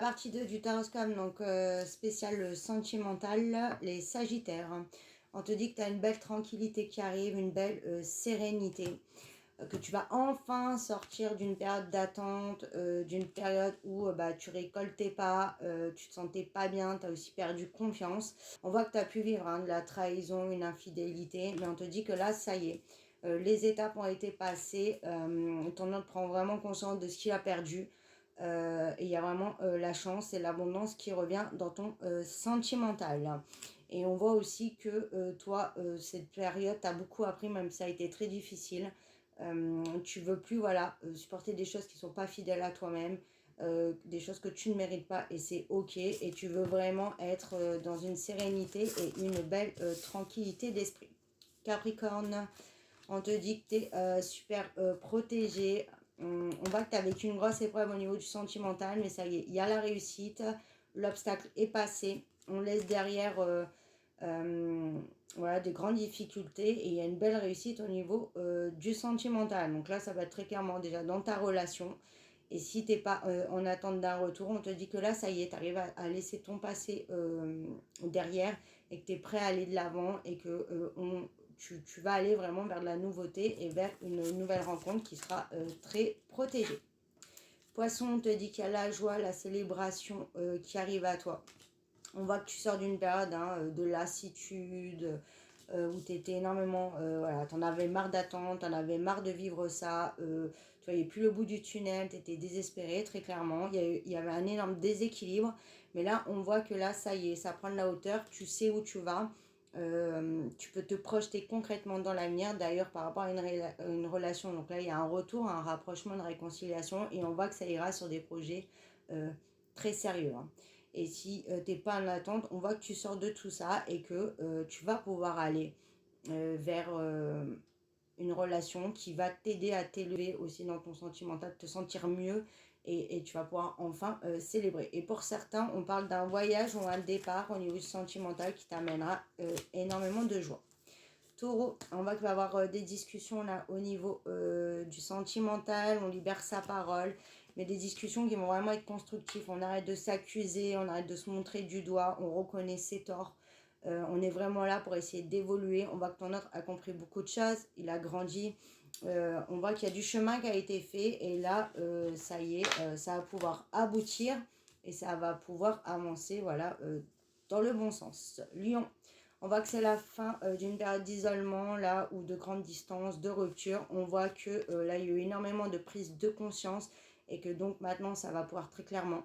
partie 2 du Taroscope, donc spécial sentimental, les Sagittaires. On te dit que tu as une belle tranquillité qui arrive, une belle sérénité, que tu vas enfin sortir d'une période d'attente, d'une période où bah, tu récoltais pas, tu te sentais pas bien, tu as aussi perdu confiance. On voit que tu as pu vivre de la trahison, une infidélité, mais on te dit que là, ça y est. Les étapes ont été passées, ton autre prend vraiment conscience de ce qu'il a perdu. Et il y a vraiment la chance et l'abondance qui revient dans ton sentimental. Et on voit aussi que toi, cette période, tu as beaucoup appris, même si ça a été très difficile. Tu veux plus voilà, supporter des choses qui ne sont pas fidèles à toi-même, des choses que tu ne mérites pas et c'est ok. Et tu veux vraiment être dans une sérénité et une belle tranquillité d'esprit. Capricorne, on te dit que tu es super protégé. On voit que tu as vécu une grosse épreuve au niveau du sentimental, mais ça y est, il y a la réussite. L'obstacle est passé. On laisse derrière voilà, des grandes difficultés et il y a une belle réussite au niveau du sentimental. Donc là, ça va être très clairement déjà dans ta relation. Et si tu n'es pas en attente d'un retour, on te dit que là, ça y est, tu arrives à laisser ton passé derrière et que tu es prêt à aller de l'avant et que tu vas aller vraiment vers de la nouveauté et vers une nouvelle rencontre qui sera très protégée. Poisson, on te dit qu'il y a la joie, la célébration qui arrive à toi. On voit que tu sors d'une période de lassitude, où tu étais énormément, voilà, tu en avais marre d'attendre, tu en avais marre de vivre ça, tu voyais plus le bout du tunnel, tu étais désespéré, très clairement. Il y avait un énorme déséquilibre, mais là, on voit que là, ça y est, ça prend de la hauteur, tu sais où tu vas, tu peux te projeter concrètement dans l'avenir, d'ailleurs, par rapport à une relation. Donc là, il y a un retour, un rapprochement, une réconciliation, et on voit que ça ira sur des projets très sérieux. Et si tu n'es pas en attente, on voit que tu sors de tout ça et que tu vas pouvoir aller vers une relation qui va t'aider à t'élever aussi dans ton sentimental, te sentir mieux et tu vas pouvoir enfin célébrer. Et pour certains, on parle d'un voyage ou un départ au niveau du sentimental qui t'amènera énormément de joie. Taureau, on voit qu'il va y avoir des discussions là au niveau du sentimental, on libère sa parole, mais des discussions qui vont vraiment être constructives. On arrête de s'accuser, on arrête de se montrer du doigt, on reconnaît ses torts. On est vraiment là pour essayer d'évoluer. On voit que ton autre a compris beaucoup de choses, il a grandi. On voit qu'il y a du chemin qui a été fait et là, ça y est, ça va pouvoir aboutir et ça va pouvoir avancer voilà, dans le bon sens. Lion. On voit que c'est la fin d'une période d'isolement, là, ou de grande distance, de rupture. On voit que là, il y a eu énormément de prise de conscience et que donc maintenant, ça va pouvoir très clairement